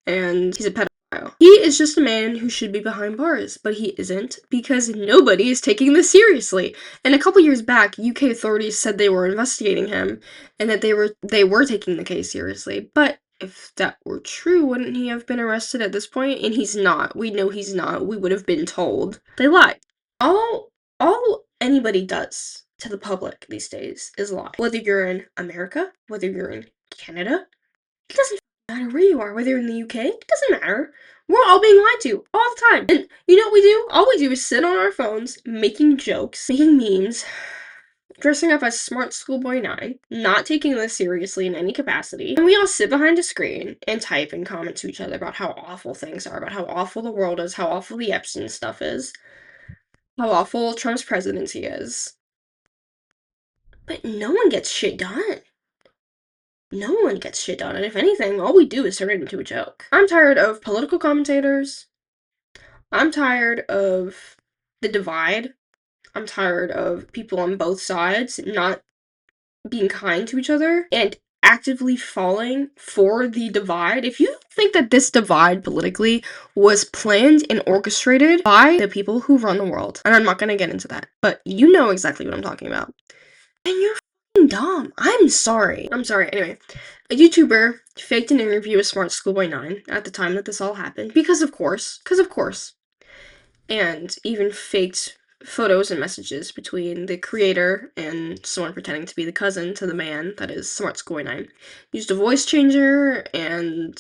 and he's a pedophile. He is just a man who should be behind bars, but he isn't because nobody is taking this seriously. And a couple years back, UK authorities said they were investigating him and that they were taking the case seriously. But if that were true, wouldn't he have been arrested at this point? And he's not. We know he's not. We would have been told. They lied. All anybody does to the public these days is lie. Whether you're in America, whether you're in Canada, it doesn't matter where you are, whether you're in the UK, it doesn't matter. We're all being lied to all the time. And you know what we do? All we do is sit on our phones, making jokes, making memes, dressing up as smartschoolboy9, not taking this seriously in any capacity. And we all sit behind a screen and type and comment to each other about how awful things are, about how awful the world is, how awful the Epstein stuff is, how awful Trump's presidency is. But no one gets shit done. No one gets shit done, and if anything, all we do is turn it into a joke. I'm tired of political commentators. I'm tired of the divide. I'm tired of people on both sides not being kind to each other and actively falling for the divide. If you think that this divide politically was planned and orchestrated by the people who run the world, and I'm not gonna get into that, but you know exactly what I'm talking about, and you're fucking dumb. I'm sorry. Anyway, a YouTuber faked an interview with smartschoolboy9 at the time that this all happened, because of course, and even faked photos and messages between the creator and someone pretending to be the cousin to the man that is smartschoolboy9. Used a voice changer and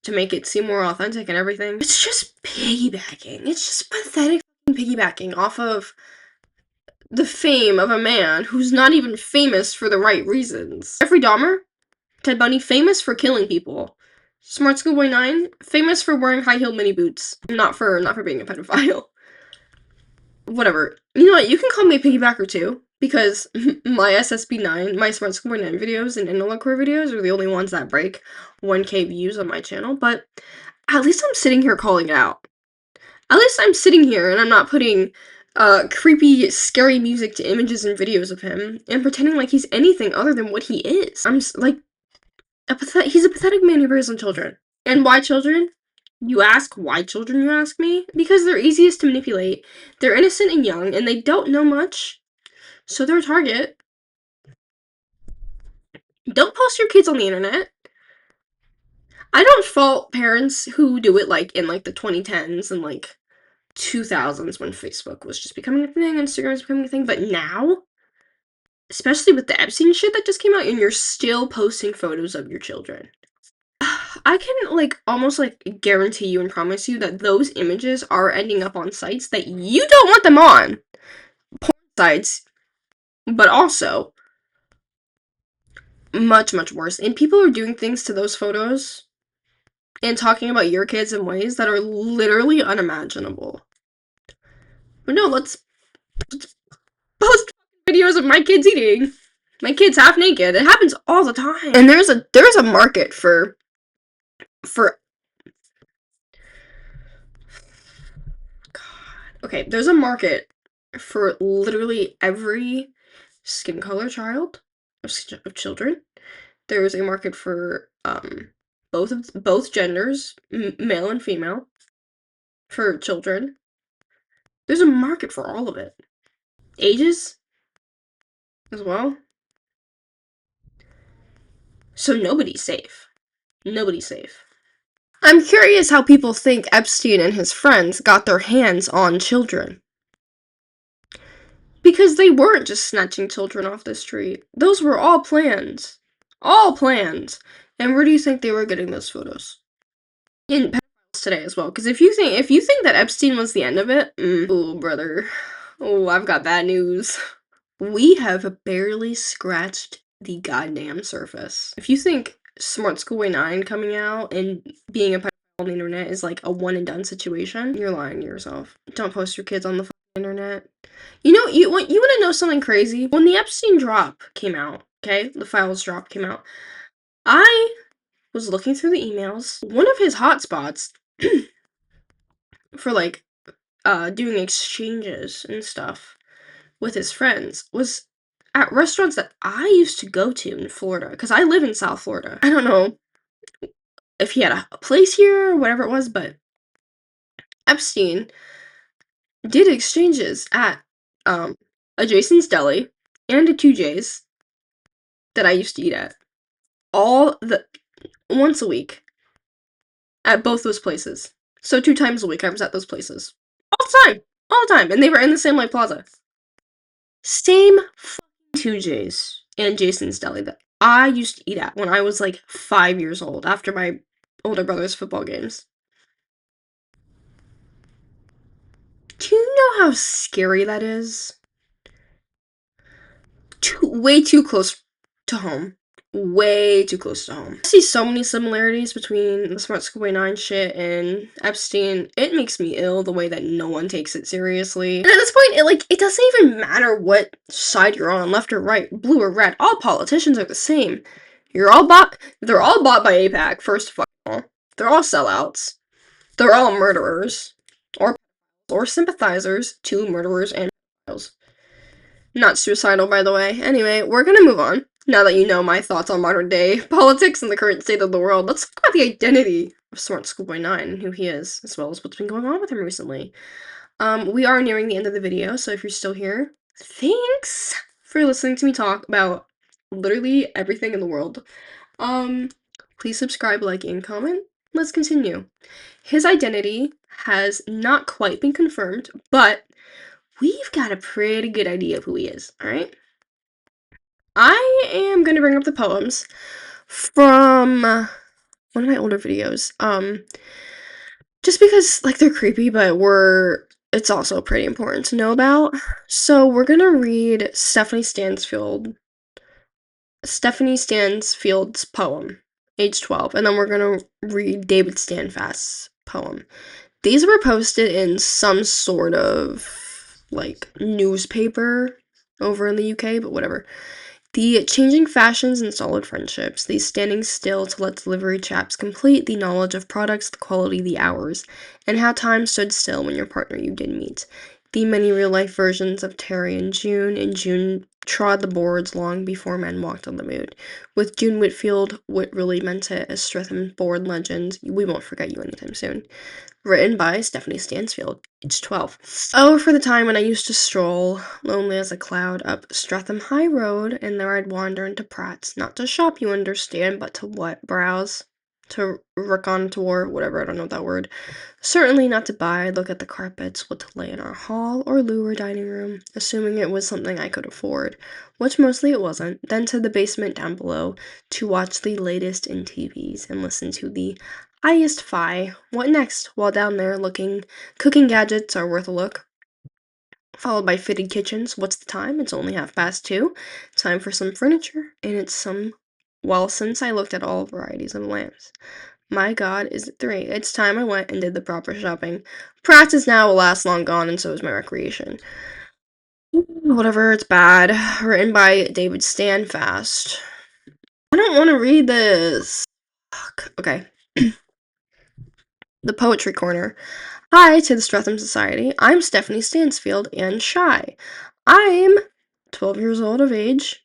to make it seem more authentic and everything. It's just piggybacking. It's just pathetic piggybacking off of the fame of a man who's not even famous for the right reasons. Jeffrey Dahmer, Ted Bundy, famous for killing people. smartschoolboy9, famous for wearing high-heeled mini boots. Not for being a pedophile. Whatever. You know what? You can call me a piggybacker too, because my SSB9, my smartschoolboy9 videos and analog core videos are the only ones that break 1K views on my channel, but at least I'm sitting here calling it out. At least I'm sitting here and I'm not putting creepy, scary music to images and videos of him and pretending like he's anything other than what he is. I'm like, he's a pathetic man who preys on children. And why children? You ask why children, you ask me? Because they're easiest to manipulate. They're innocent and young, and they don't know much, so they're a target. Don't post your kids on the internet. I don't fault parents who do it, like, in, like, the 2010s and, like, 2000s when Facebook was just becoming a thing, Instagram was becoming a thing, but now, especially with the Epstein shit that just came out, and you're still posting photos of your children. I can, like, almost, like, guarantee you and promise you that those images are ending up on sites that you don't want them on. Porn sites, but also much, much worse. And people are doing things to those photos and talking about your kids in ways that are literally unimaginable. But no, let's post videos of my kids eating. My kids half naked. It happens all the time. And there's a market for God. Okay, there's a market for literally every skin color child of children. There's a market for both genders, male and female, for children. There's a market for all of it. Ages as well. So nobody's safe. Nobody's safe. I'm curious how people think Epstein and his friends got their hands on children. Because they weren't just snatching children off the street. Those were all plans. All plans. And where do you think they were getting those photos? In pedophiles today as well. Because if you think that Epstein was the end of it, oh brother. Oh, I've got bad news. We have barely scratched the goddamn surface. If you think smartschoolboy9 coming out and being a pedophile on the internet is like a one and done situation, you're lying to yourself. Don't post your kids on the internet. You know, you want to know something crazy? When the Epstein drop came out, okay, the files drop came out, I was looking through the emails. One of his hotspots for like doing exchanges and stuff with his friends was at restaurants that I used to go to in Florida, because I live in South Florida. I don't know if he had a place here or whatever it was, but Epstein did exchanges at a Jason's Deli and a 2J's that I used to eat at once a week at both those places. So 2 times a week I was at those places. All the time, and they were in the same like plaza. Same fucking 2J's and Jason's Deli that I used to eat at when I was like 5 years old after my older brother's football games. Do you know how scary that is? Way too close to home. Way too close to home. I see so many similarities between the smartschoolboy9 shit and Epstein. It makes me ill the way that no one takes it seriously. And at this point, it doesn't even matter what side you're on, left or right, blue or red. All politicians are the same. They're all bought by APAC, first of all. They're all sellouts. They're all murderers. Or sympathizers to murderers and pedophiles. Not suicidal, by the way. Anyway, we're gonna move on. Now that you know my thoughts on modern day politics and the current state of the world, let's talk about the identity of smartschoolboy9 and who he is, as well as what's been going on with him recently. We are nearing the end of the video, so if you're still here, thanks for listening to me talk about literally everything in the world. Please subscribe, like, and comment. Let's continue. His identity has not quite been confirmed, but we've got a pretty good idea of who he is, alright? I am gonna bring up the poems from one of my older videos. Just because, like, they're creepy, but it's also pretty important to know about. So we're gonna read Stephanie Stansfield's poem, age 12, and then we're gonna read David Stanfast's poem. These were posted in some sort of, like, newspaper over in the UK, but whatever. The changing fashions and solid friendships, the standing still to let delivery chaps complete, the knowledge of products, the quality, the hours, and how time stood still when your partner you did meet. The many real-life versions of Terry and June trod the boards long before men walked on the moon. With June Whitfield, what really meant it as Streatham board legend, we won't forget you anytime soon. Written by Stephanie Stansfield, age 12. Oh, for the time when I used to stroll, lonely as a cloud, up Streatham High Road, and there I'd wander into Pratt's, not to shop, you understand, but to what? Browse? To recontour? Whatever, I don't know that word. Certainly not to buy, look at the carpets, what to lay in our hall, or lower dining room, assuming it was something I could afford, which mostly it wasn't, then to the basement down below, to watch the latest in TVs, and listen to the highest fi. What next? While down there cooking gadgets are worth a look. Followed by fitted kitchens. What's the time? It's only 2:30. Time for some furniture, and since I looked at all varieties of lamps. My God, is it 3? It's time I went and did the proper shopping. Practice now, alas, long gone, and so is my recreation. Whatever, it's bad. Written by David Stanfast. I don't want to read this. Fuck. Okay. The Poetry Corner. Hi to the Streatham Society. I'm Stephanie Stansfield and shy. I'm 12 years old of age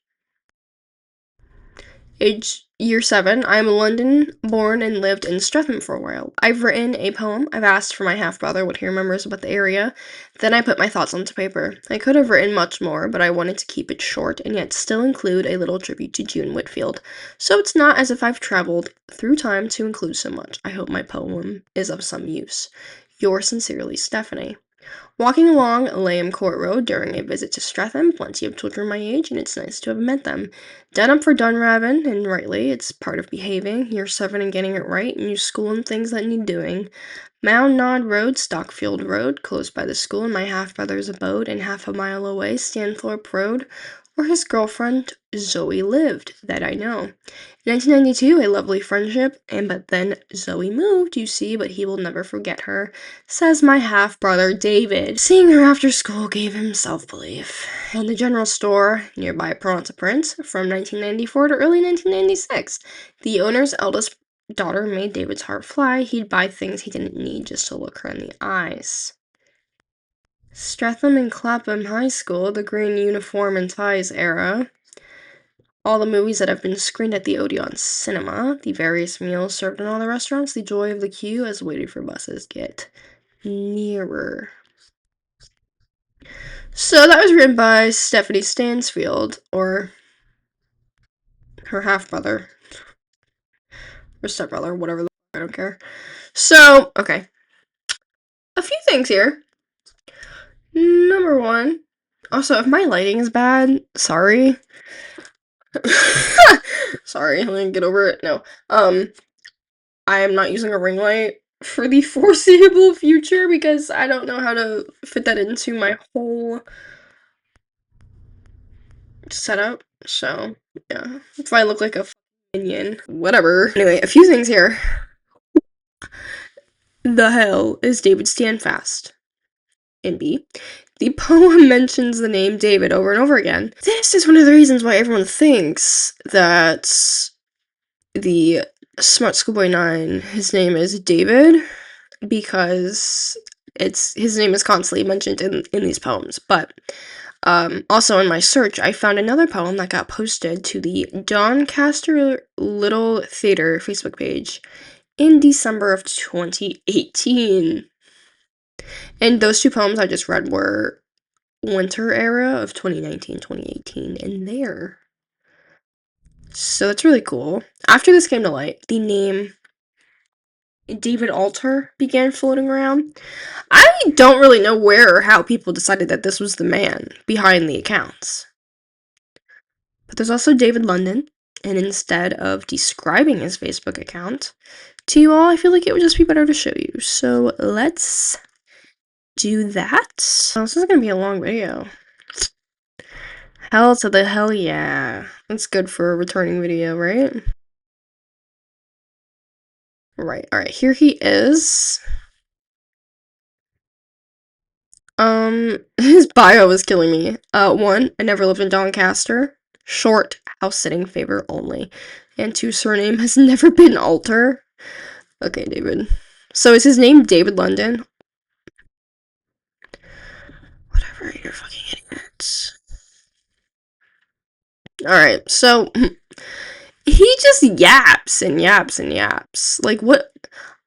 year 7. I'm London born and lived in Streatham for a while. I've written a poem. I've asked for my half-brother what he remembers about the area. Then I put my thoughts onto paper. I could have written much more, but I wanted to keep it short and yet still include a little tribute to June Whitfield. So it's not as if I've traveled through time to include so much. I hope my poem is of some use. Yours sincerely, Stephanie. Walking along Layham Court Road during a visit to Streatham, plenty of children my age, and it's nice to have met them. Done up for Dunraven, and rightly, it's part of behaving. Year 7 and getting it right, new school and things that need doing. Mound Nod Road, Stockfield Road, close by the school and my half-brother's abode, and 1/2 mile away, Stanthorpe Road, where his girlfriend Zoe lived, that I know. 1992, a lovely friendship, but then Zoe moved, you see, but he will never forget her, says my half-brother David. Seeing her after school gave him self-belief. And the general store, nearby Pronto Prince, from 1994 to early 1996. The owner's eldest daughter made David's heart fly. He'd buy things he didn't need just to look her in the eyes. Streatham and Clapham High School, the green uniform and ties era. All the movies that have been screened at the Odeon Cinema, the various meals served in all the restaurants, the joy of the queue as waiting for buses get nearer. So that was written by Stephanie Stansfield, or her half-brother, or stepbrother, whatever the I don't care. So, okay. A few things here. Number 1. Also, if my lighting is bad, sorry. Sorry, let me get over it. No. I am not using a ring light for the foreseeable future because I don't know how to fit that into my whole setup. So, yeah. If I look like a minion, whatever. Anyway, a few things here. The hell is David Standfast? In B. The poem mentions the name David over and over again. This is one of the reasons why everyone thinks that the smartschoolboy9, his name is David because his name is constantly mentioned in these poems. But also in my search, I found another poem that got posted to the Doncaster Little Theatre Facebook page in December of 2018. And those two poems I just read were winter era of 2019, 2018, and there. So that's really cool. After this came to light, the name David Alter began floating around. I don't really know where or how people decided that this was the man behind the accounts. But there's also David London, and instead of describing his Facebook account to you all, I feel like it would just be better to show you. So let's do that. Oh, this is gonna be a long video. Hell to the hell yeah. That's good for a returning video, right? Right, alright, here he is. His bio is killing me. 1, I never lived in Doncaster. Short, house sitting favor only. And 2, surname has never been Alter. Okay, David. So is his name David London? Whatever, you're fucking idiots. Alright, so he just yaps and yaps and yaps. Like, what?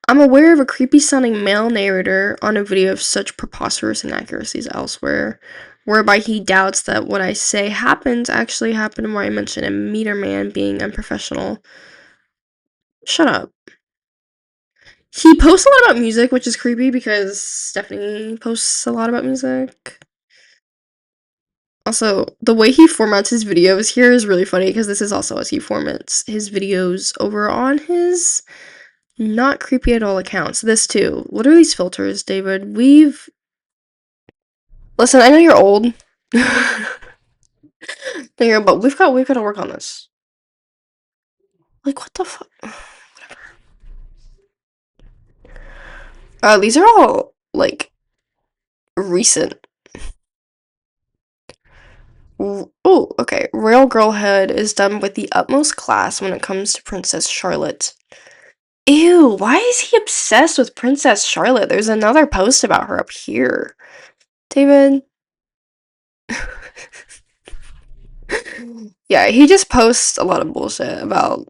I'm aware of a creepy-sounding male narrator on a video of such preposterous inaccuracies elsewhere, whereby he doubts that what I say actually happened, where I mention a meter man being unprofessional. Shut up. He posts a lot about music, which is creepy because Stephanie posts a lot about music. Also, the way he formats his videos here is really funny because this is also as he formats his videos over on his not creepy at all accounts. This too. What are these filters, David? Listen, I know you're old. But we've got to work on this. Like, what the fuck? Whatever. These are all like recent. Oh, okay. Royal Girlhood is done with the utmost class when it comes to Princess Charlotte. Ew, why is he obsessed with Princess Charlotte? There's another post about her up here. David. Yeah, he just posts a lot of bullshit about,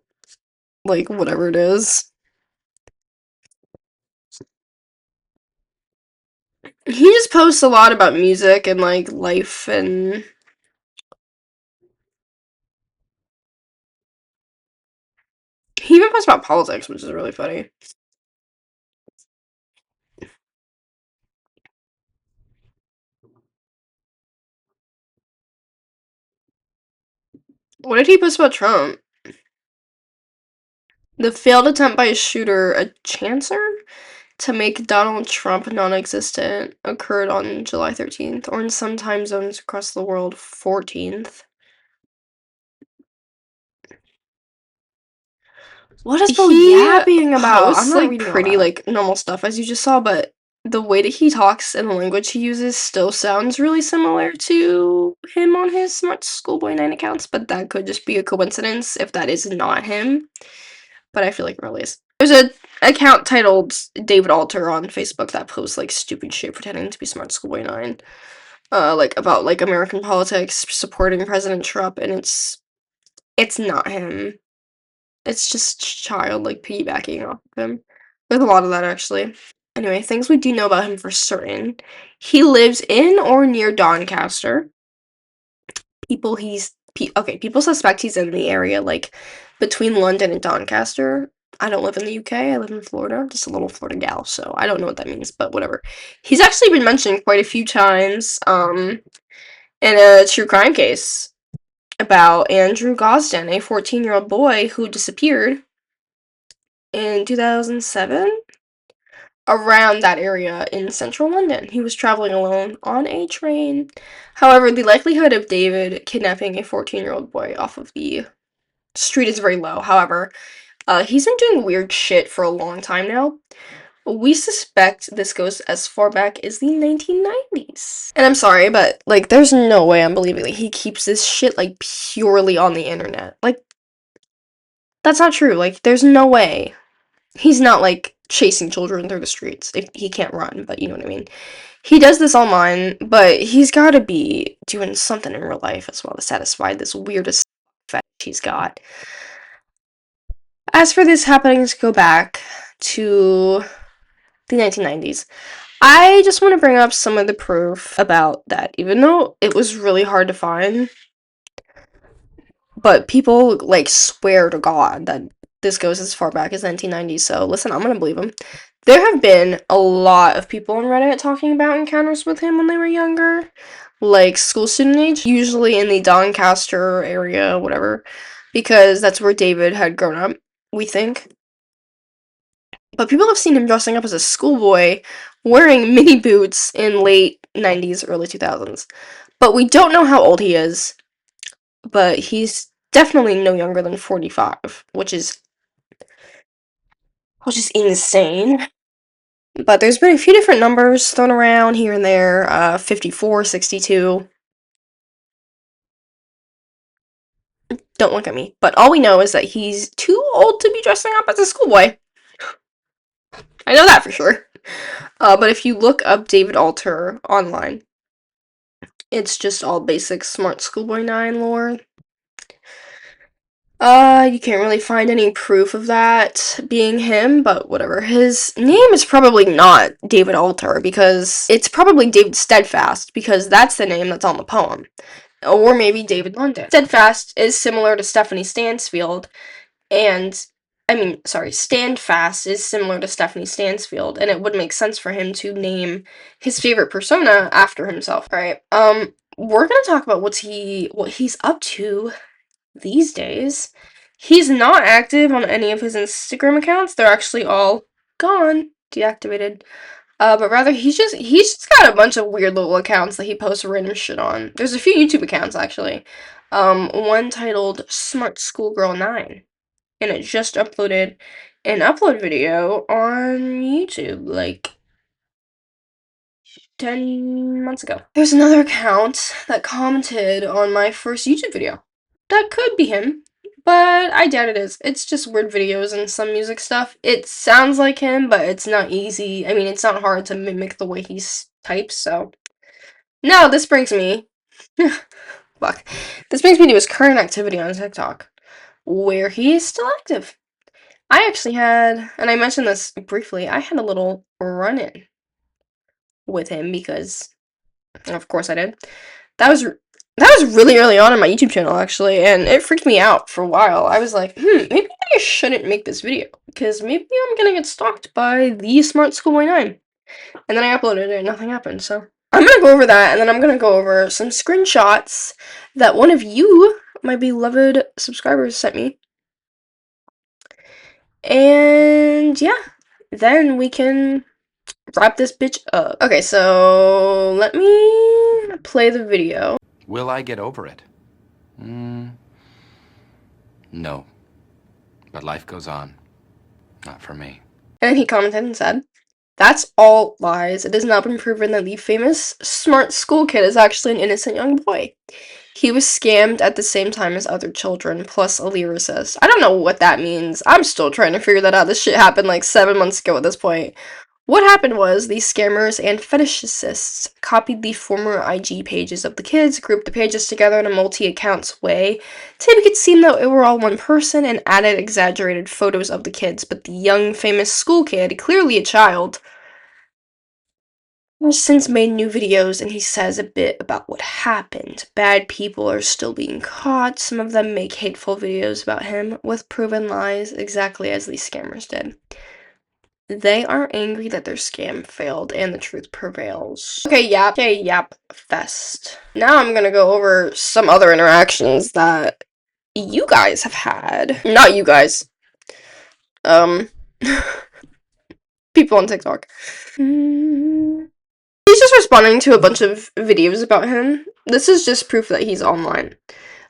like, whatever it is. He just posts a lot about music and, like, life and... He even posts about politics, which is really funny. What did he post about Trump? The failed attempt by a shooter, a chancer, to make Donald Trump non-existent occurred on July 13th, or in some time zones across the world, 14th. What is he yapping about? I'm not reading pretty, like, normal stuff, as you just saw, but the way that he talks and the language he uses still sounds really similar to him on his Smart Schoolboy 9 accounts, but that could just be a coincidence if that is not him. But I feel like it really is. There's an account titled David Alter on Facebook that posts, like, stupid shit pretending to be Smart Schoolboy 9. Like, about, like, American politics, supporting President Trump, and it's not him. It's just child, like, piggybacking off of him. There's a lot of that, actually. Anyway, things we do know about him for certain. He lives in or near Doncaster. People suspect he's in the area, like, between London and Doncaster. I don't live in the UK, I live in Florida. Just a little Florida gal, so I don't know what that means, but whatever. He's actually been mentioned quite a few times, in a true crime case about Andrew Gosden, a 14-year-old boy who disappeared in 2007 around that area in central London. He was traveling alone on a train. However, the likelihood of David kidnapping a 14-year-old boy off of the street is very low. However, he's been doing weird shit for a long time now. We suspect this goes as far back as the 1990s. And I'm sorry, but, like, there's no way I'm believing that he keeps this shit, like, purely on the internet. Like, That's not true. Like, there's no way. He's not, like, chasing children through the streets. If he can't run, but you know what I mean. He does this online, but he's gotta be doing something in real life as well to satisfy this weirdest fetish he's got. As for these happenings, go back to the 1990s. I just want to bring up some of the proof about that, even though it was really hard to find. But people, like, swear to God that this goes as far back as 1990, so listen, I'm gonna believe him. There have been a lot of people on Reddit talking about encounters with him when they were younger, like school student age, usually in the Doncaster area, whatever, because that's where David had grown up, we think. But people have seen him dressing up as a schoolboy, wearing mini boots in late 90s, early 2000s. But we don't know how old he is, but he's definitely no younger than 45, which is insane. But there's been a few different numbers thrown around here and there, 54, 62. Don't look at me. But all we know is that he's too old to be dressing up as a schoolboy. I know that for sure. But if you look up David Alter online, it's just all basic smartschoolboy9 lore. You can't really find any proof of that being him, but whatever. His name is probably not David Alter, because it's probably David Steadfast, because that's the name that's on the poem. Or maybe David London. Steadfast is similar to Stephanie Stansfield, and Standfast is similar to Stephanie Stansfield, and it would make sense for him to name his favorite persona after himself. Alright, we're gonna talk about what he's up to these days. He's not active on any of his Instagram accounts. They're actually all gone, deactivated. But rather he's just got a bunch of weird little accounts that he posts random shit on. There's a few YouTube accounts actually. One titled smartschoolgirl9, and it just uploaded an upload video on YouTube like 10 months ago. There's another account that commented on my first YouTube video. That could be him, but I doubt it is. It's just weird videos and some music stuff. It sounds like him, but it's not easy. I mean, it's not hard to mimic the way he types, so. Now, this brings me. Fuck. This brings me to his current activity on TikTok, where he is still active. I actually had, and I mentioned this briefly, I had a little run in with him because, of course, I did. That was really early on in my YouTube channel, actually, and it freaked me out for a while. I was like, maybe I shouldn't make this video, because maybe I'm gonna get stalked by the smartschoolboy9. And then I uploaded it and nothing happened, so. I'm gonna go over that, and then I'm gonna go over some screenshots that one of you, my beloved subscribers, sent me. And yeah, then we can wrap this bitch up. Okay, so let me play the video. Will I get over it? No. But life goes on. Not for me. And he commented and said, "That's all lies. It has not been proven that the famous smart school kid is actually an innocent young boy. He was scammed at the same time as other children, plus a lyricist." I don't know what that means. I'm still trying to figure that out. This shit happened like 7 months ago at this point. What happened was the scammers and fetishists copied the former IG pages of the kids, grouped the pages together in a multi-accounts way to make it seem that they were all one person, and added exaggerated photos of the kids. But the young, famous school kid, clearly a child, has since made new videos, and he says a bit about what happened. Bad people are still being caught. Some of them make hateful videos about him with proven lies, exactly as these scammers did. They are angry that their scam failed and the truth prevails. Okay, yap fest. Now I'm gonna go over some other interactions that you guys have had. Not you guys. People on TikTok. He's just responding to a bunch of videos about him. This is just proof that he's online.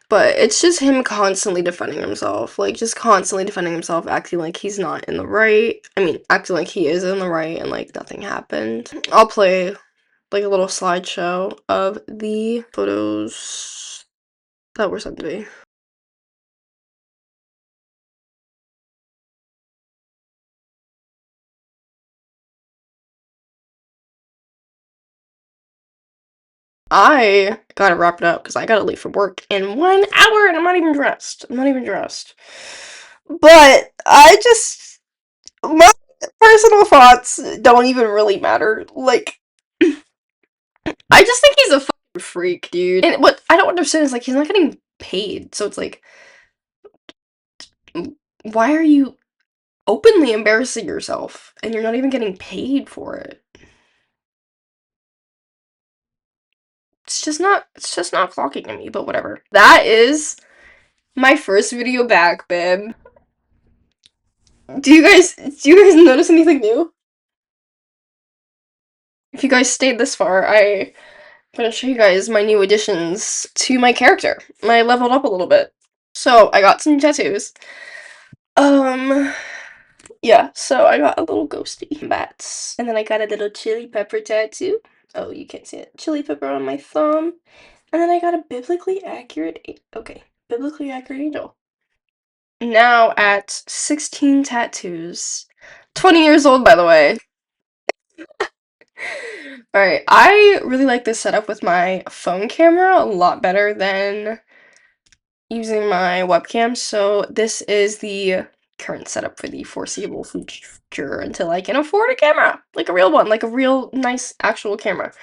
But it's just him constantly defending himself. Like, just constantly defending himself, acting like he's not in the right. I mean, acting like he is in the right and, like, nothing happened. I'll play, like, a little slideshow of the photos that were sent to me. I gotta wrap it up because I gotta leave for work in 1 hour and I'm not even dressed. I'm not even dressed. But my personal thoughts don't even really matter. Like, I just think he's a fucking freak, dude. And what I don't understand is, like, he's not getting paid. So it's like, why are you openly embarrassing yourself and you're not even getting paid for it? It's just not clocking to me, but whatever. That is my first video back, babe. Do you guys notice anything new? If you guys stayed this far, I'm gonna show you guys my new additions to my character. I leveled up a little bit. So I got some tattoos. Yeah, so I got a little ghosty bats. And then I got a little chili pepper tattoo. Oh, you can't see it. Chili pepper on my thumb. And then I got a biblically accurate angel. Now at 16 tattoos. 20 years old, by the way. Alright, I really like this setup with my phone camera a lot better than using my webcam, so this is the current setup for the foreseeable future until I can afford a camera, like a real one, like a real nice actual camera.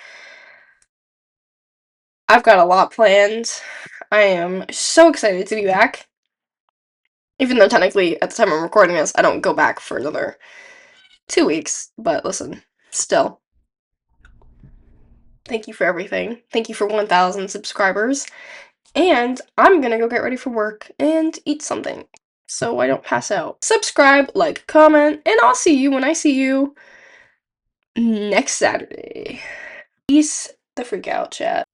I've got a lot planned. I am so excited to be back. Even though technically, at the time I'm recording this, I don't go back for another 2 weeks, but listen, still. Thank you for everything. Thank you for 1,000 subscribers. And I'm gonna go get ready for work and eat something so I don't pass out. Subscribe, like, comment, and I'll see you when I see you next Saturday. Peace the freak out, chat.